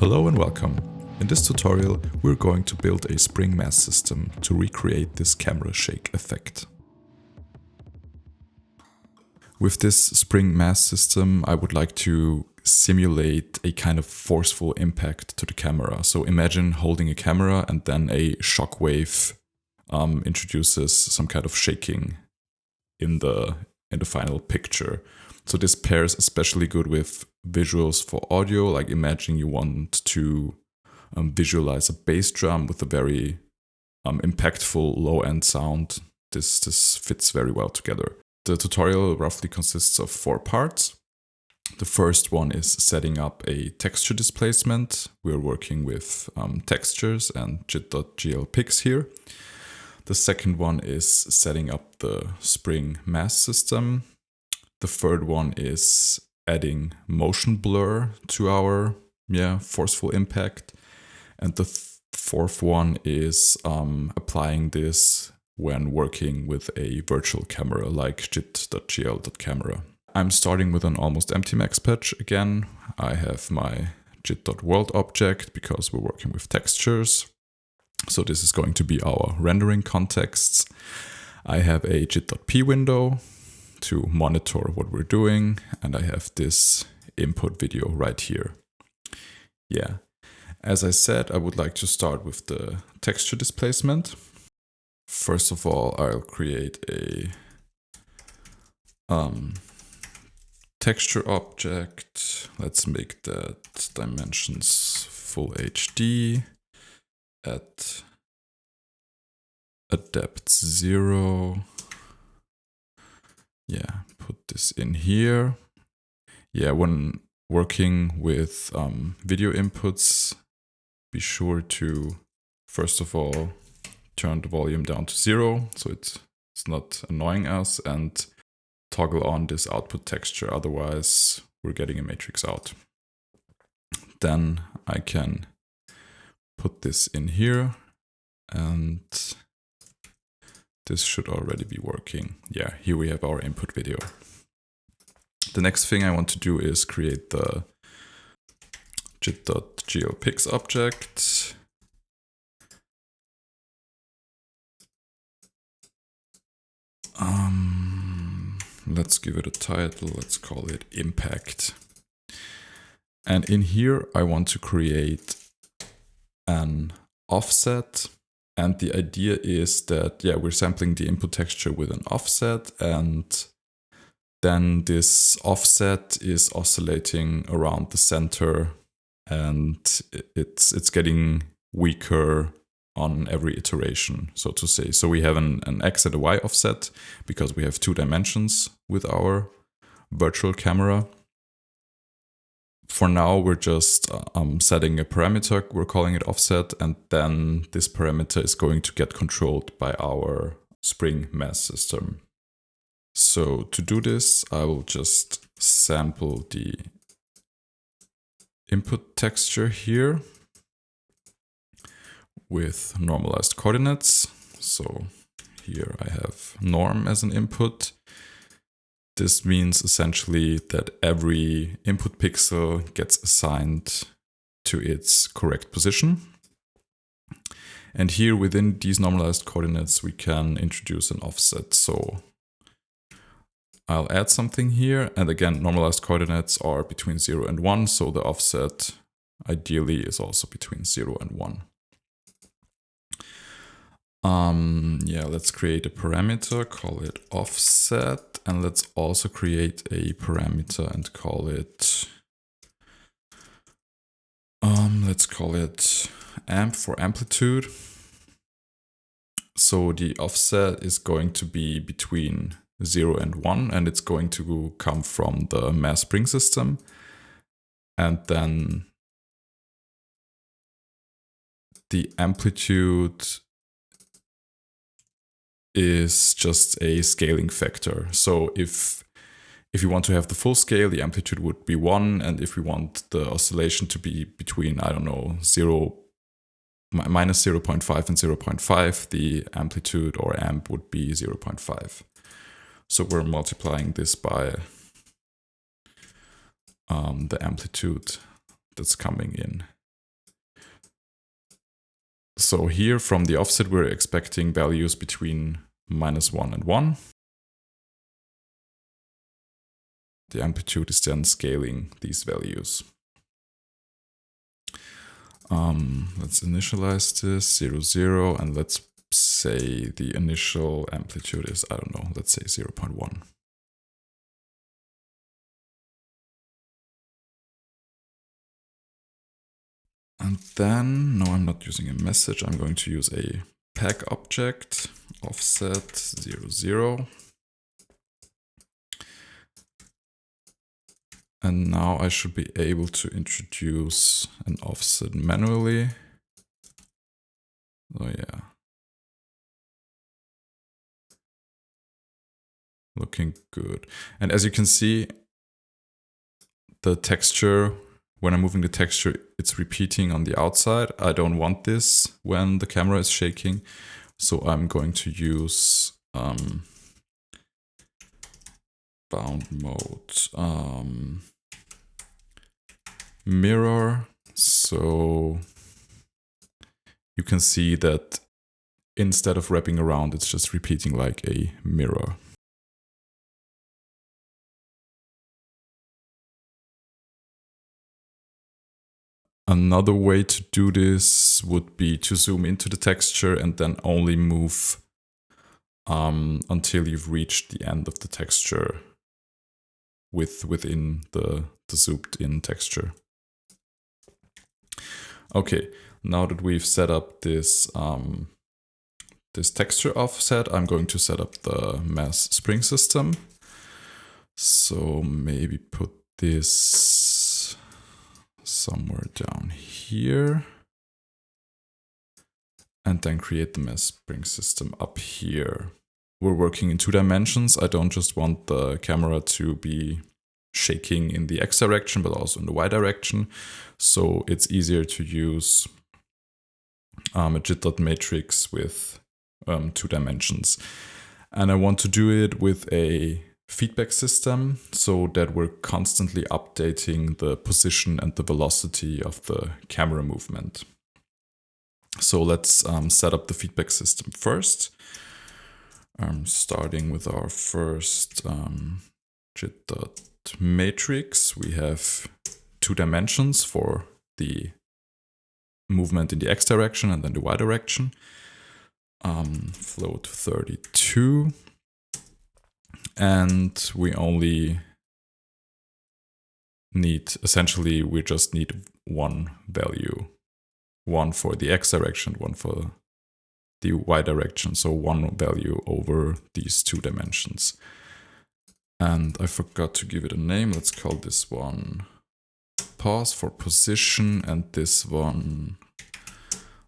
Hello and welcome. In this tutorial, we're going to build a spring mass system to recreate this camera shake effect. With this spring mass system, I would like to simulate a kind of forceful impact to the camera. So imagine holding a camera and then a shock wave introduces some kind of shaking in the final picture. So this pairs especially good with visuals for audio. Like imagine you want to visualize a bass drum with a very impactful low-end sound. This fits very well together. The tutorial roughly consists of 4 parts. The first one is setting up a texture displacement. We're working with textures and jit.gl.pix here. The second one is setting up the spring mass system. The third one is adding motion blur to our forceful impact. And the fourth one is applying this when working with a virtual camera like jit.gl.camera. I'm starting with an almost empty max patch again. I have my jit.world object because we're working with textures. So this is going to be our rendering contexts. I have a jit.p window to monitor what we're doing, and I have this input video right here. Yeah, as I said, I would like to start with the texture displacement. First of all, I'll create a texture object. Let's make that dimensions full HD at a depth 0. Yeah, put this in here. Yeah, when working with video inputs, be sure to, first of all, turn the volume down to 0 so it's not annoying us, and toggle on this output texture, otherwise we're getting a matrix out. Then I can put this in here and this should already be working. Yeah, here we have our input video. The next thing I want to do is create the jit.gl.pix object. Let's give it a title. Let's call it impact. And in here, I want to create an offset. And the idea is that, we're sampling the input texture with an offset, and then this offset is oscillating around the center, and it's getting weaker on every iteration, so to say. So we have an X and a Y offset because we have 2 dimensions with our virtual camera. For now, we're just setting a parameter, we're calling it offset, and then this parameter is going to get controlled by our spring mass system. So to do this, I will just sample the input texture here with normalized coordinates. So here I have norm as an input. This means essentially that every input pixel gets assigned to its correct position. And here within these normalized coordinates, we can introduce an offset. So I'll add something here. And again, normalized coordinates are between 0 and 1. So the offset ideally is also between 0 and 1. Let's create a parameter, call it offset, and let's also create a parameter and call it, let's call it amp for amplitude. So the offset is going to be between 0 and 1, and it's going to come from the mass spring system. And then the amplitude is just a scaling factor. So if you want to have the full scale, the amplitude would be 1, and if we want the oscillation to be between, I don't know, minus 0.5 and 0.5, the amplitude or amp would be 0.5. So we're multiplying this by the amplitude that's coming in. So here from the offset, we're expecting values between -1 and 1. The amplitude is then scaling these values. Let's initialize this 0, 0, and let's say the initial amplitude is, I don't know, let's say 0.1. And then, no, I'm not using a message. I'm going to use a pack object, offset 0, 0. And now I should be able to introduce an offset manually. Oh yeah. Looking good. And as you can see, the texture, when I'm moving the texture, it's repeating on the outside. I don't want this when the camera is shaking. So I'm going to use bound mode mirror. So you can see that instead of wrapping around, it's just repeating like a mirror. Another way to do this would be to zoom into the texture and then only move until you've reached the end of the texture within the zoomed in texture. Okay, now that we've set up this this texture offset, I'm going to set up the mass spring system. So maybe put this somewhere down here. And then create the mass spring system up here. We're working in 2 dimensions. I don't just want the camera to be shaking in the X direction, but also in the Y direction. So it's easier to use a jit.matrix with 2 dimensions. And I want to do it with a feedback system so that we're constantly updating the position and the velocity of the camera movement. So let's set up the feedback system first. Starting with our first jit.matrix, we have 2 dimensions for the movement in the X direction and then the Y direction. Float 32. And we only need, essentially, we just need one value. One for the X direction, one for the Y direction. So one value over these 2 dimensions. And I forgot to give it a name. Let's call this one pause for position and this one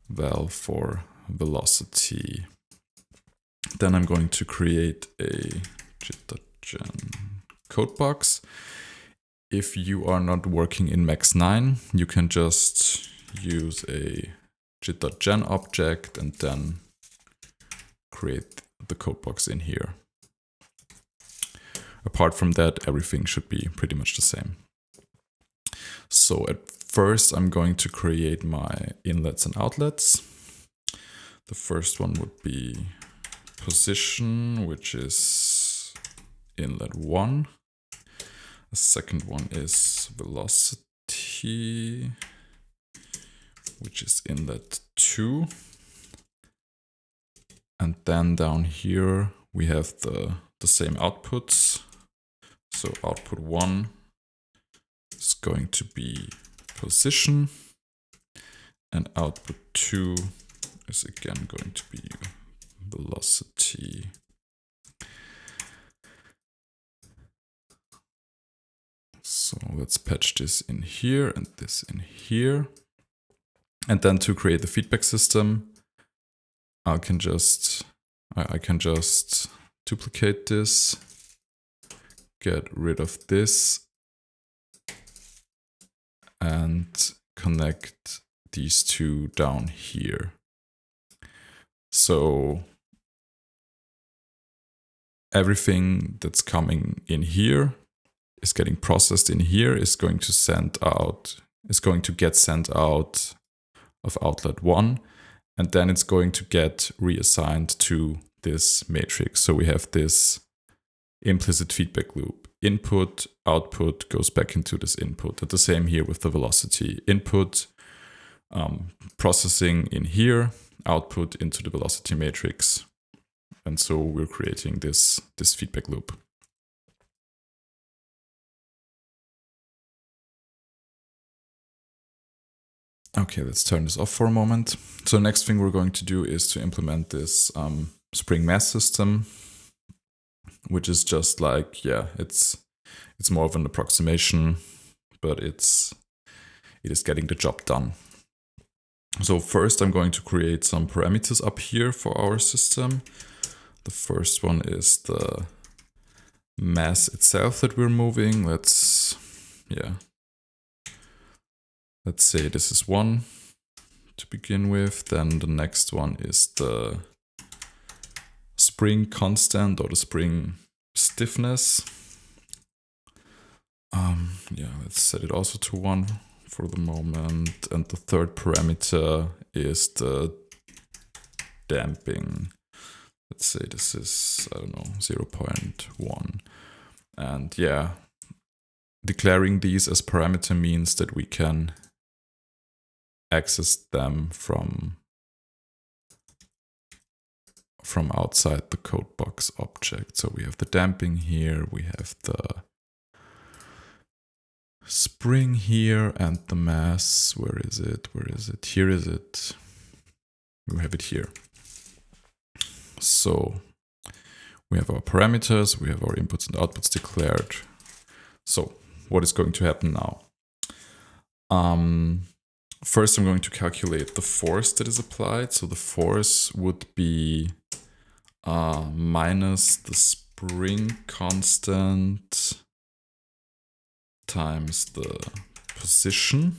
val for velocity. Then I'm going to create a jit.gen code box. If you are not working in Max 9, you can just use a jit.gen object and then create the code box in here. Apart from that, everything should be pretty much the same. So at first, I'm going to create my inlets and outlets. The first one would be position, which is inlet 1. The second one is velocity, which is inlet 2. And then down here, we have the same outputs. So output 1 is going to be position, and output 2 is again going to be velocity. So let's patch this in here and this in here. And then to create the feedback system, I can just duplicate this, get rid of this, and connect these 2 down here. So everything that's coming in here is getting processed in here, is going to get sent out of outlet 1, And then it's going to get reassigned to this matrix. So we have this implicit feedback loop. Input, output goes back into this input. And the same here with the velocity. Input, processing in here, output into the velocity matrix. And so we're creating this feedback loop. Okay, let's turn this off for a moment. So the next thing we're going to do is to implement this spring mass system, which is just like, yeah, it's more of an approximation, but it is getting the job done. So first I'm going to create some parameters up here for our system. The first one is the mass itself that we're moving. Let's say this is 1 to begin with. Then the next one is the spring constant or the spring stiffness. Let's set it also to 1 for the moment. And the third parameter is the damping. Let's say this is, I don't know, 0.1. And yeah, declaring these as parameter means that we can access them from outside the codebox object. So we have the damping here, we have the spring here, and the mass. Where is it? Here is it. We have it here. So we have our parameters, we have our inputs and outputs declared. So what is going to happen now? First I'm going to calculate the force that is applied. So the force would be minus the spring constant times the position.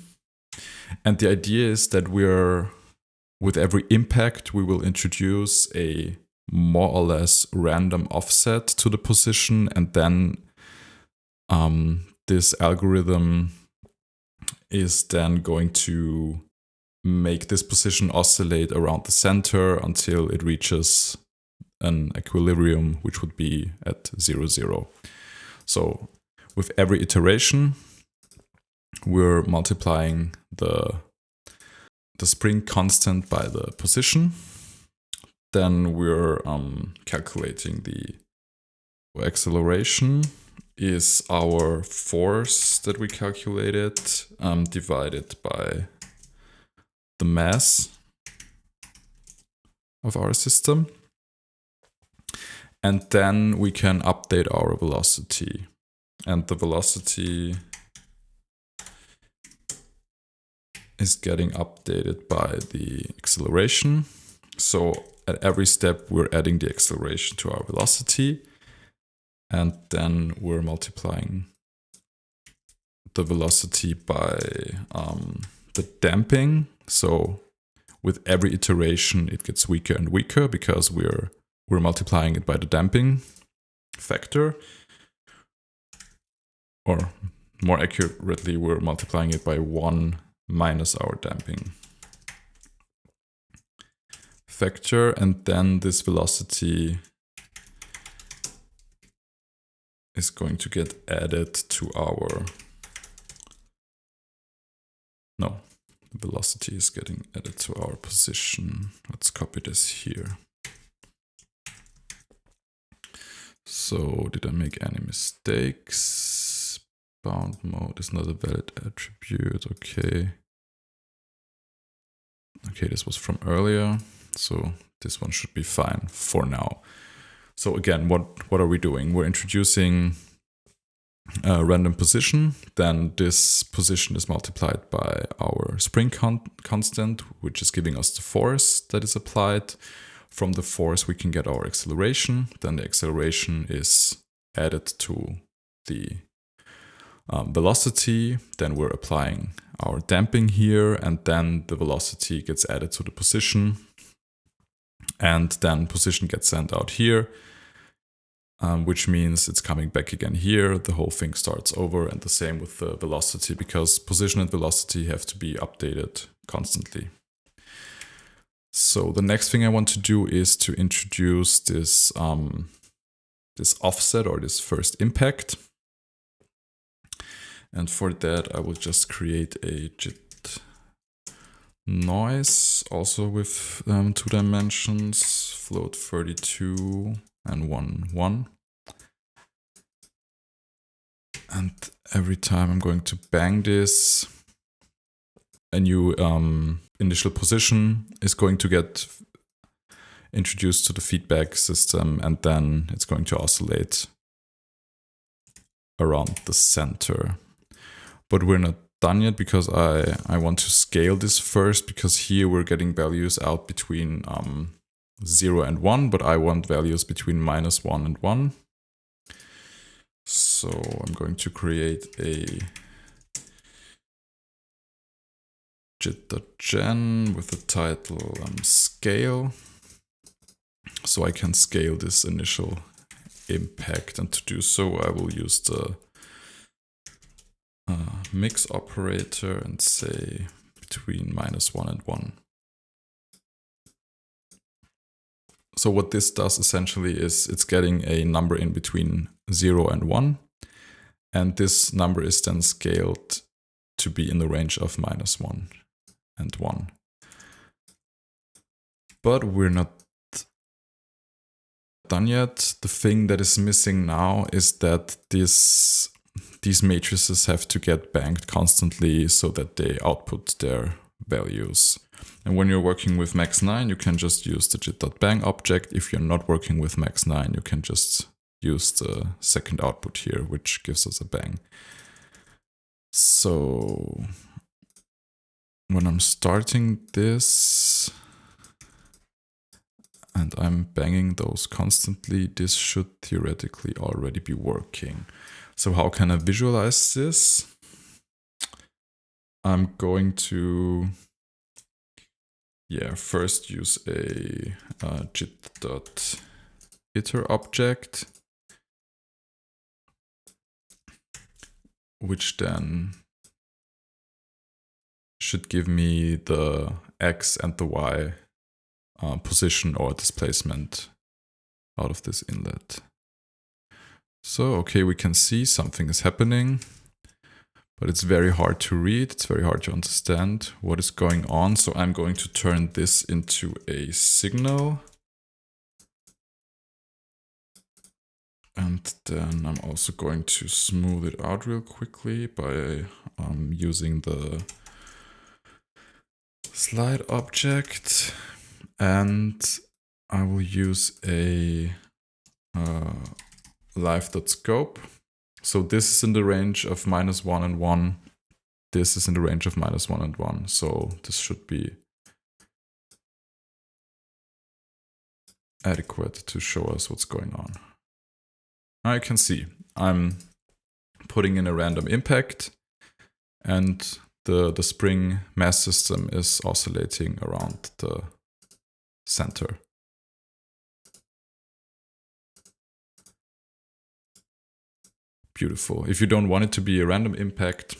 And the idea is that with every impact, we will introduce a more or less random offset to the position, and then this algorithm is then going to make this position oscillate around the center until it reaches an equilibrium, which would be at 0, 0. So with every iteration, we're multiplying the spring constant by the position. Then we're calculating the acceleration is our force that we calculated divided by the mass of our system. And then we can update our velocity. And the velocity is getting updated by the acceleration. So at every step, we're adding the acceleration to our velocity. And then we're multiplying the velocity by the damping. So with every iteration, it gets weaker and weaker because we're multiplying it by the damping factor. Or more accurately, we're multiplying it by 1 minus our damping factor. And then this velocity is going to get added to our... No, the velocity is getting added to our position. Let's copy this here. So did I make any mistakes? Bound mode is not a valid attribute. Okay. Okay, this was from earlier. So this one should be fine for now. So again, what are we doing? We're introducing a random position. Then this position is multiplied by our spring constant, which is giving us the force that is applied. From the force, we can get our acceleration. Then the acceleration is added to the velocity. Then we're applying our damping here, and then the velocity gets added to the position. And then position gets sent out here, which means it's coming back again here. The whole thing starts over, and the same with the velocity, because position and velocity have to be updated constantly. So the next thing I want to do is to introduce this, this offset or this first impact. And for that, I will just create a jit noise, also with 2 dimensions, float 32 and 1. And every time I'm going to bang this, a new initial position is going to get introduced to the feedback system, and then it's going to oscillate around the center. But we're not done yet, because I want to scale this first, because here we're getting values out between 0 and 1, but I want values between -1 and 1. So I'm going to create a jit.gen with the title scale, so I can scale this initial impact. And to do so, I will use the mix operator and say between -1 and 1. So what this does essentially is it's getting a number in between 0 and 1, and this number is then scaled to be in the range of -1 and 1. But we're not done yet. The thing that is missing now is that these matrices have to get banged constantly so that they output their values. And when you're working with max9, you can just use the jit.bang object. If you're not working with max9, you can just use the second output here, which gives us a bang. So when I'm starting this and I'm banging those constantly, this should theoretically already be working. So how can I visualize this? I'm going to first use a jit.iter object, which then should give me the X and the Y position or displacement out of this inlet. So, okay, we can see something is happening, but it's very hard to read. It's very hard to understand what is going on. So I'm going to turn this into a signal. And then I'm also going to smooth it out real quickly by using the slide object. And I will use a live.scope. So this is in the range of -1 and 1. This is in the range of -1 and 1. So this should be adequate to show us what's going on. I can see I'm putting in a random impact, and the spring mass system is oscillating around the center. Beautiful. If you don't want it to be a random impact,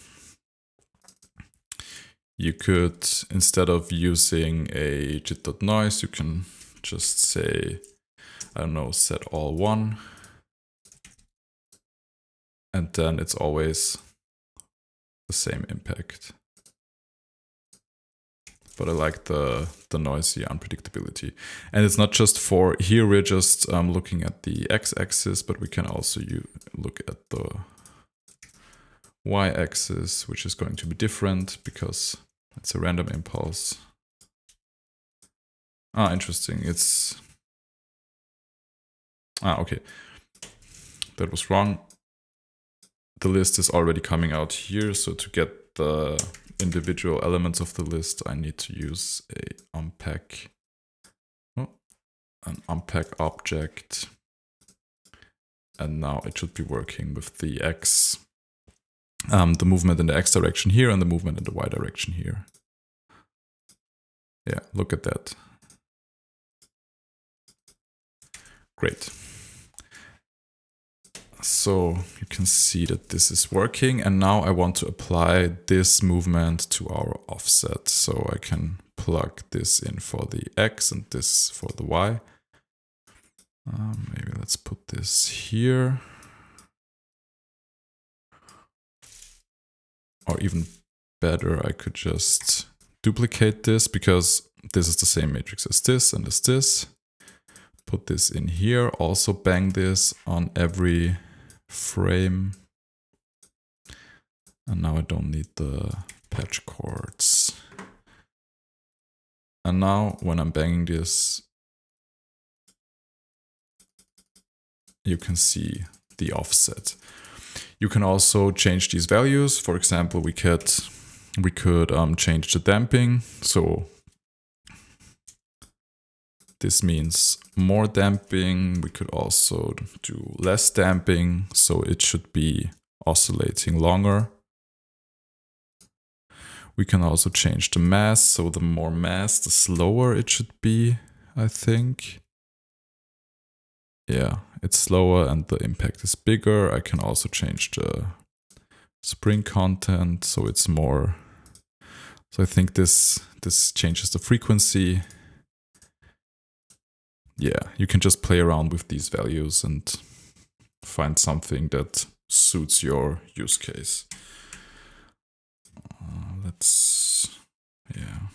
you could, instead of using a jit.noise, you can just say, I don't know, set all 1. And then it's always the same impact. But I like the noisy unpredictability. And it's not just for, here we're just looking at the x-axis, but we can also look at the y-axis, which is going to be different because it's a random impulse. Ah, interesting. It's... Ah, okay. That was wrong. The list is already coming out here, so to get the individual elements of the list, I need to use an unpack object. And now it should be working with the x, the movement in the x direction here and the movement in the y direction here. Yeah, look at that. Great. so you can see that this is working, and now I want to apply this movement to our offset. So I can plug this in for the X and this for the Y. Maybe let's put this here. Or even better, I could just duplicate this, because this is the same matrix as this and as this. Put this in here, also bang this on every frame. And now I don't need the patch cords. And now when I'm banging this, you can see the offset. You can also change these values. For example, we could change the damping. So this means more damping. We could also do less damping, so it should be oscillating longer. We can also change the mass, so the more mass, the slower it should be, I think. Yeah, it's slower and the impact is bigger. I can also change the spring content, so it's more. So I think this changes the frequency. Yeah, you can just play around with these values and find something that suits your use case. Let's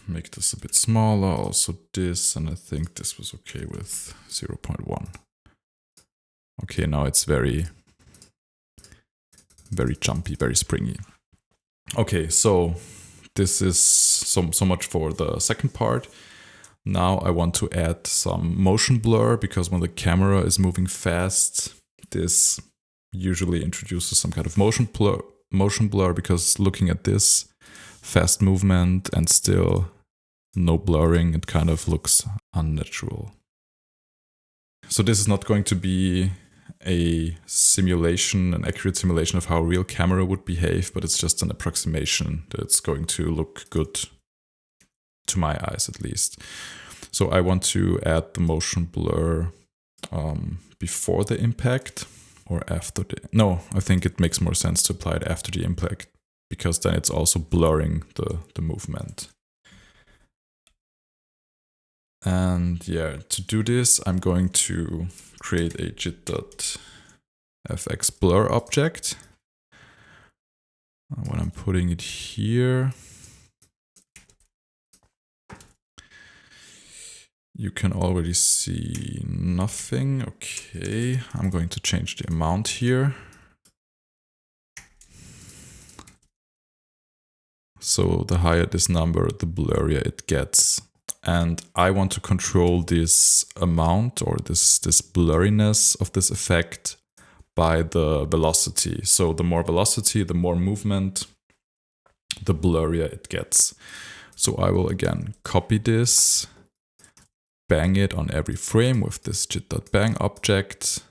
make this a bit smaller, also this, and I think this was okay with 0.1. Okay, now it's very, very jumpy, very springy. Okay, so this is so much for the second part. Now I want to add some motion blur, because when the camera is moving fast, this usually introduces some kind of motion blur, because looking at this fast movement and still no blurring, it kind of looks unnatural. So this is not going to be a simulation, an accurate simulation of how a real camera would behave, but it's just an approximation that's going to look good to my eyes, at least. So I want to add the motion blur before the impact or after the... No, I think it makes more sense to apply it after the impact, because then it's also blurring the movement. And yeah, to do this, I'm going to create a jit.fx blur object. When I'm putting it here, you can already see nothing. Okay, I'm going to change the amount here. So the higher this number, the blurrier it gets. And I want to control this amount, or this blurriness of this effect, by the velocity. So the more velocity, the more movement, the blurrier it gets. So I will again copy this, bang it on every frame with this jit.bang object.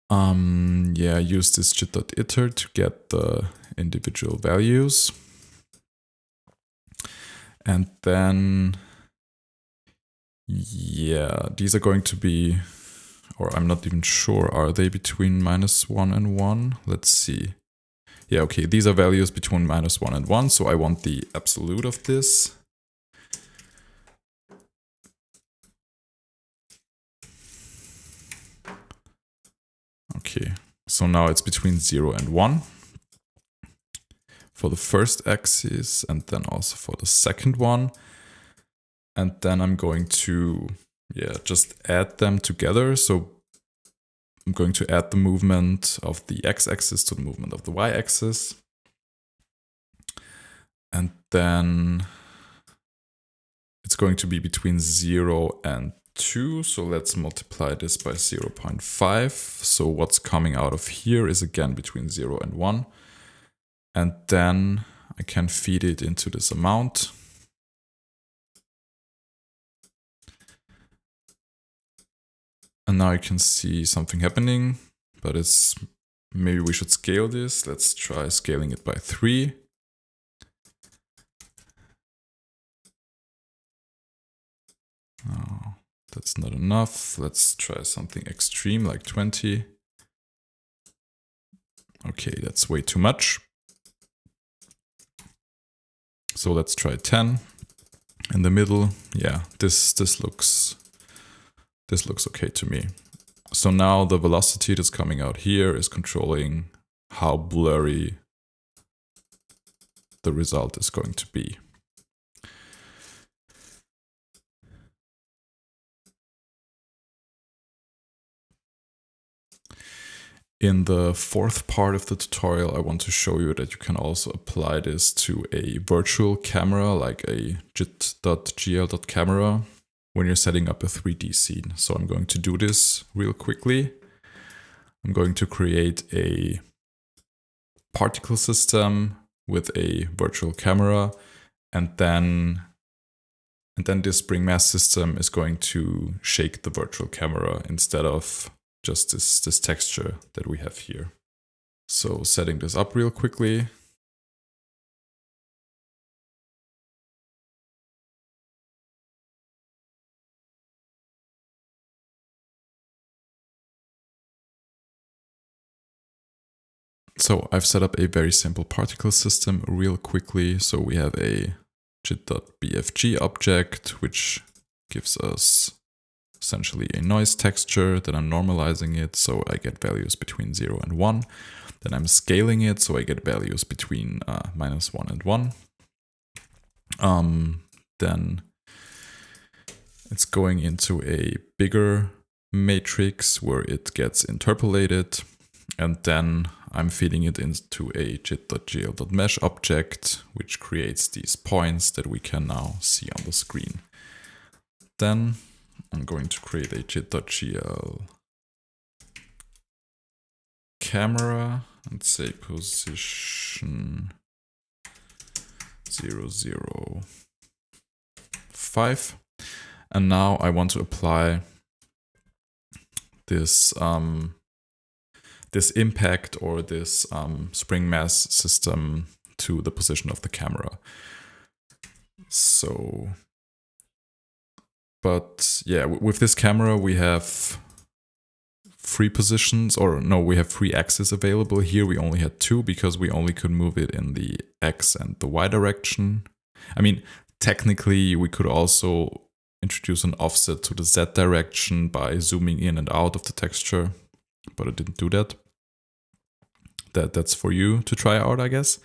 Use this jit.iter to get the individual values. And then, these are going to be, or I'm not even sure, are they between -1 and 1? Let's see. Yeah, okay, these are values between -1 and 1, so I want the absolute of this. Okay, so now it's between 0 and 1 for the first axis, and then also for the second one. And then I'm going to just add them together. So I'm going to add the movement of the x-axis to the movement of the y-axis. And then it's going to be between 0 and 2. So let's multiply this by 0.5. So what's coming out of here is again between 0 and 1. And then I can feed it into this amount. And now you can see something happening, but maybe we should scale this. Let's try scaling it by 3. Oh, that's not enough. Let's try something extreme like 20. Okay, that's way too much. So let's try 10 in the middle. Yeah, this looks okay to me. So now the velocity that's coming out here is controlling how blurry the result is going to be. In the fourth part of the tutorial, I want to show you that you can also apply this to a virtual camera, like a jit.gl.camera, when you're setting up a 3D scene. So I'm going to do this real quickly. I'm going to create a particle system with a virtual camera, and then this spring mass system is going to shake the virtual camera instead of just this texture that we have here. So setting this up real quickly. So I've set up a very simple particle system real quickly. So we have a jit.bfg object, which gives us essentially a noise texture. Then I'm normalizing it, so I get values between 0 and 1. Then I'm scaling it, so I get values between -1 and 1. Then it's going into a bigger matrix where it gets interpolated, and then I'm feeding it into a jit.gl.mesh object, which creates these points that we can now see on the screen. Then I'm going to create a jit.gl.camera and say position 005. And now I want to apply this this impact or this spring mass system to the position of the camera. So, but yeah, with this camera we have 3 positions, or no, we have 3 axes available. Here we only had 2 because we only could move it in the X and the Y direction. I mean, technically we could also introduce an offset to the Z direction by zooming in and out of the texture, but I didn't do that. That's for you to try out, I guess.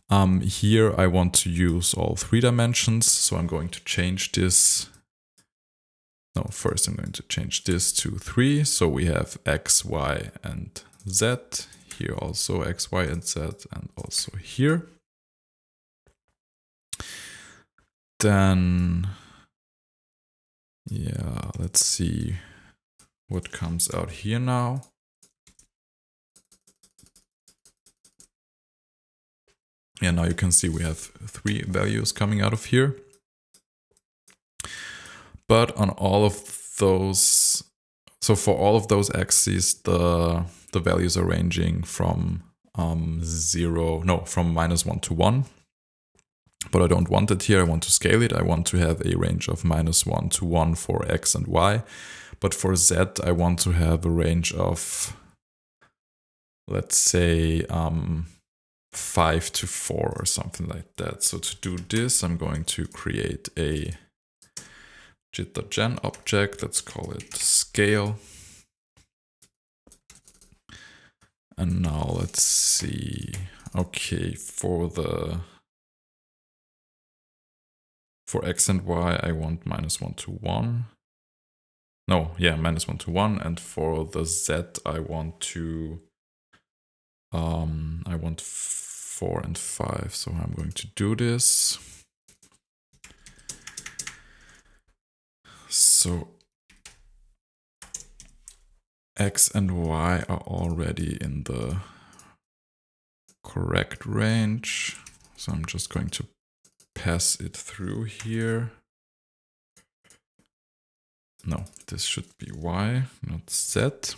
Here I want to use all 3 dimensions, so I'm going to change this. No, first I'm going to change this to 3, so we have X, Y, and Z. Here also X, Y, and Z, and also here. Then, yeah, let's see what comes out here now. Yeah, now you can see we have 3 values coming out of here. But on all of those, so for all of those axes, the values are ranging from from -1 to 1. But I don't want it here, I want to scale it. I want to have a range of -1 to 1 for X and Y. But for Z, I want to have a range of, let's say, 5 to 4 or something like that. So to do this, I'm going to create a jit.gen object. Let's call it scale. And now let's see. Okay, for X and Y, I want -1 to 1. No, yeah, -1 to 1. And for the Z, I want 4 and 5. So I'm going to do this. So X and Y are already in the correct range. So I'm just going to pass it through here. No, this should be Y, not Z.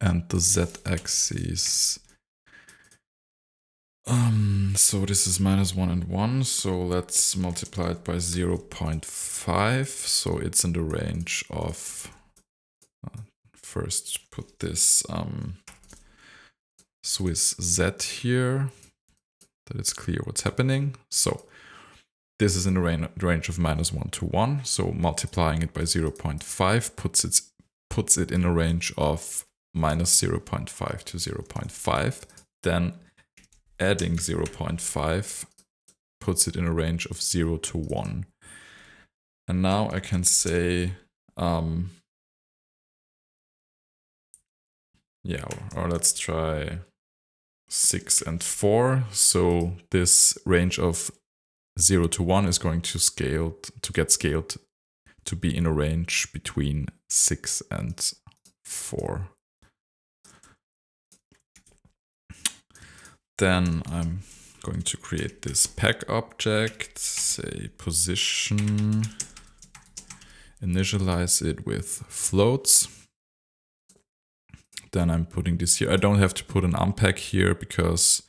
And the Z-axis. So this is -1 and 1. So let's multiply it by 0.5. So it's in the range of, first put this Swiss Z here, that it's clear what's happening. So this is in the range of -1 to 1. So multiplying it by 0.5 puts it in a range of -0.5 to 0.5. Then adding 0.5 puts it in a range of 0 to 1. And now I can say, yeah, or let's try 6 and 4. So this range of 0 to 1 is going to get scaled to be in a range between 6 and 4. Then I'm going to create this pack object, say position, initialize it with floats. Then I'm putting this here. I don't have to put an unpack here because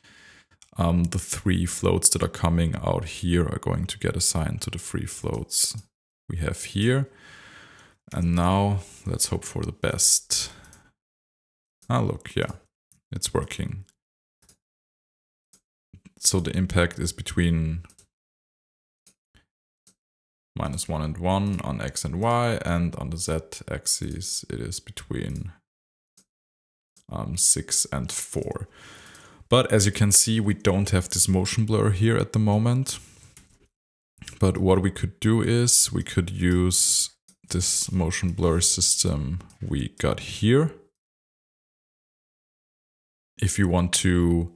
the 3 floats that are coming out here are going to get assigned to the 3 floats we have here. And now let's hope for the best. Ah, look, yeah, it's working. So the impact is between -1 and 1 on X and Y, and on the Z axis it is between 6 and 4. But as you can see, we don't have this motion blur here at the moment. But what we could do is we could use this motion blur system we got here. If you want to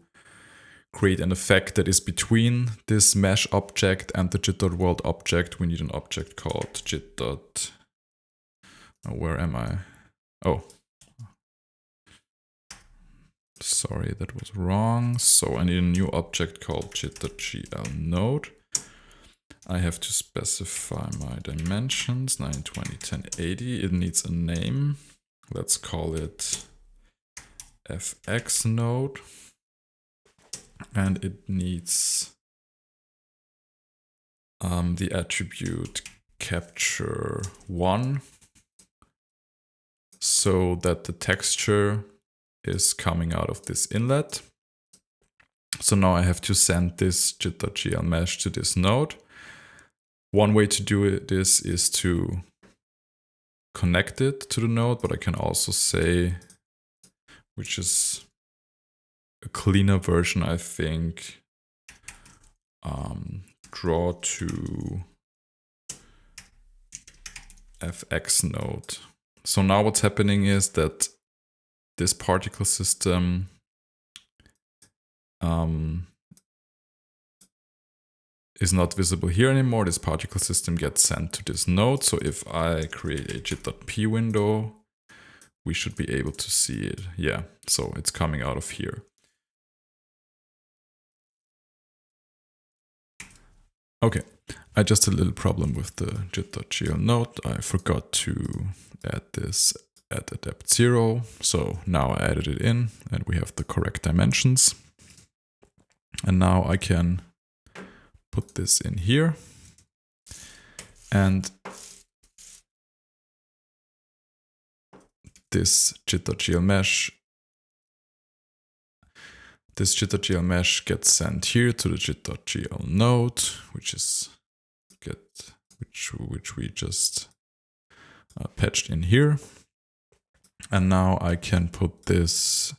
create an effect that is between this mesh object and the jit.world object, we need an object called jit. Where am I? Oh. Sorry, that was wrong. So I need a new object called jit.gl node. I have to specify my dimensions, 920, 1080. It needs a name. Let's call it fx node. And it needs the attribute capture 1 so that the texture is coming out of this inlet. So now I have to send this jit.gl mesh to this node. One way to do this is to connect it to the node, but I can also say, which is a cleaner version, I think, draw to fx node. So now what's happening is that this particle system is not visible here anymore. This particle system gets sent to this node. So if I create a jit.p window, we should be able to see it. Yeah, so it's coming out of here. Okay, I just had a little problem with the jit.gl node. I forgot to add this at the depth 0. So now I added it in and we have the correct dimensions. And now I can put this in here. And this jit.gl mesh gets sent here to the jit.gl node, which we just patched in here. And now I can put this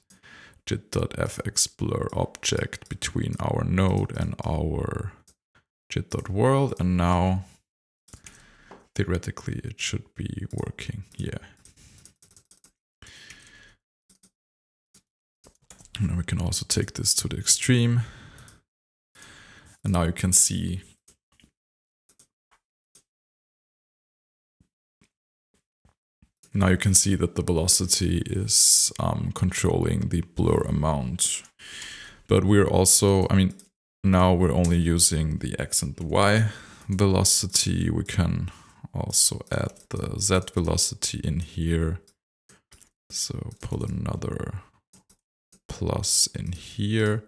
jit.fxblur object between our node and our jit.world, and now theoretically it should be working. Yeah. And we can also take this to the extreme. And now you can see that the velocity is controlling the blur amount. But we're also, now we're only using the X and the Y velocity. We can also add the Z velocity in here. So pull another plus in here.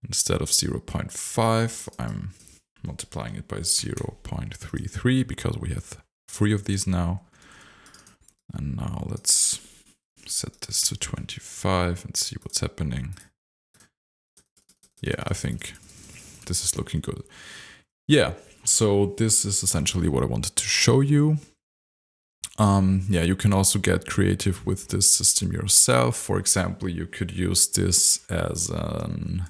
Instead of 0.5, I'm multiplying it by 0.33 because we have 3 of these now. And now let's set this to 25 and see what's happening. Yeah, I think this is looking good. Yeah, so this is essentially what I wanted to show you. Yeah, you can also get creative with this system yourself. For example, you could use this as an,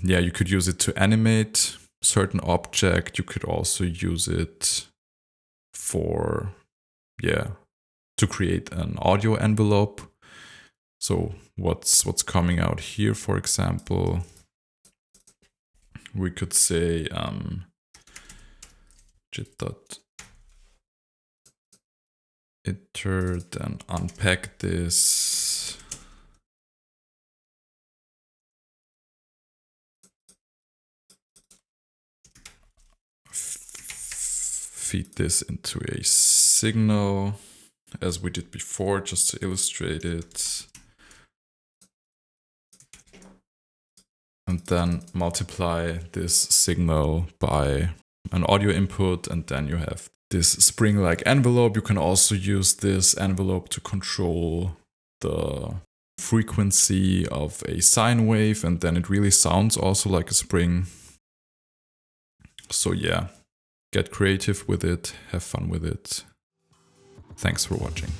yeah, you could use it to animate certain object. You could also use it for, yeah, to create an audio envelope. So what's coming out here, for example, we could say jit.iter, then unpack this. Feed this into a signal as we did before, just to illustrate it. And then multiply this signal by an audio input, and then you have this spring-like envelope. You can also use this envelope to control the frequency of a sine wave, and then it really sounds also like a spring. So yeah, get creative with it, have fun with it. Thanks for watching.